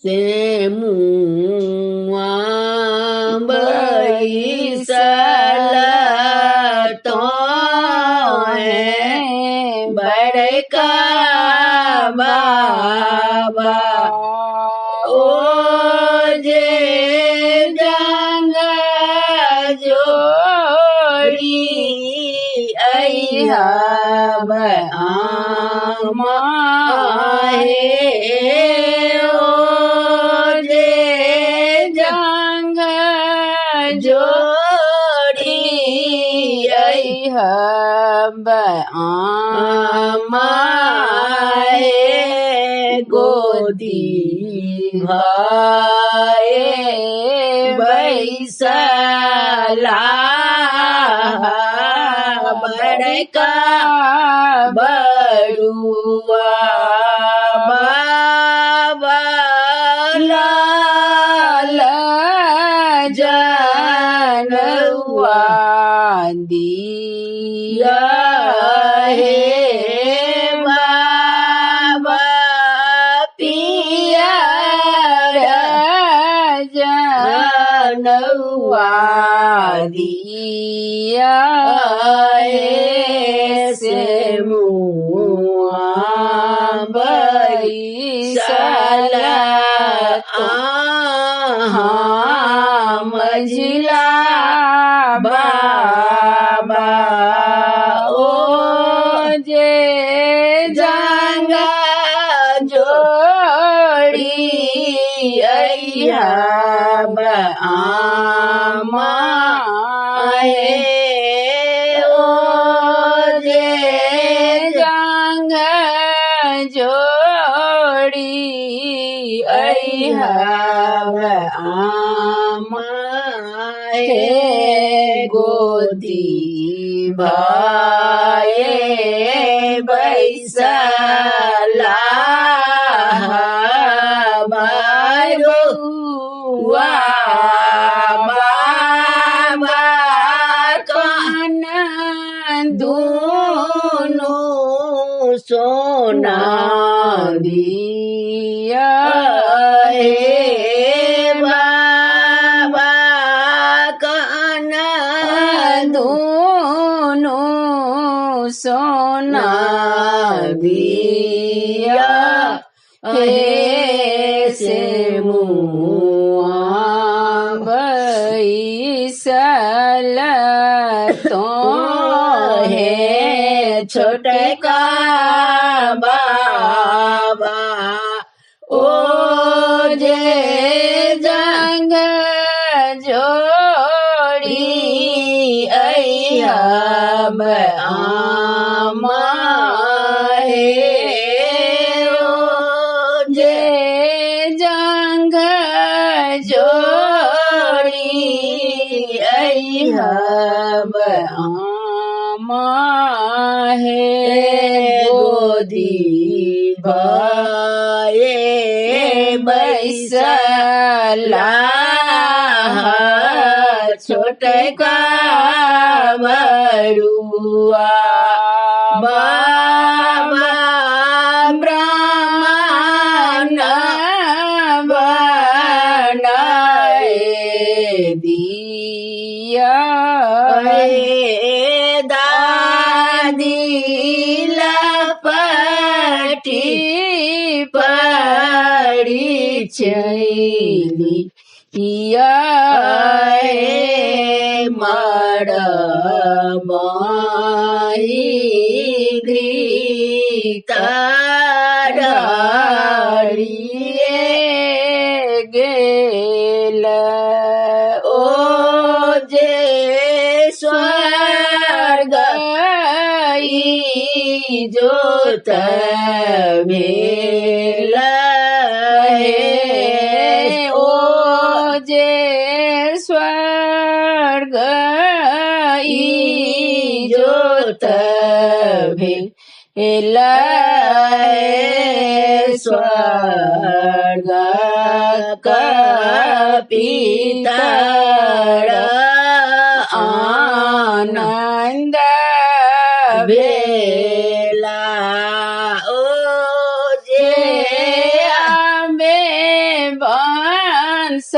से मुआ बैसल तो है बड़का बाबा ओ जे जंग जोड़ी अहब आमाहे ओ जे जंग जोड़ी अहब आमाहे गोदी भाए बैसला बड़का बड़ुआ बाबा लाल जनवा दिया हे बाबा पिया जनवा दिया से मुआ बैसल मझिला बाबा ओ जे जंग जोड़ी अहब आमाहे ओ जे जंग जोड़ी अहब आमाहे गोदी भाए बैसला बड़ुआ बाबा कान दोनों सोना दिया हे बाबा कान दोनों सोना दिया हे से मुआ बैसल तो है छोटे का बाबा ओ जे जंग जोड़ी अहब आमाहे ओ जे जंग जोड़ी अहब आमाहे गोदी भाए बैसला छोटे का बड़ुआ बाबा ब्राह्मण बनाए दिया दादी लपटी पड़ी चली मड़बाई घृताड़िए गेल ओ जे स्वर्ग जोत भेल ओ जे स्वर्ग जोत भेल स्वर्ग पितर आनंद बेला ओ जे आमे હંસ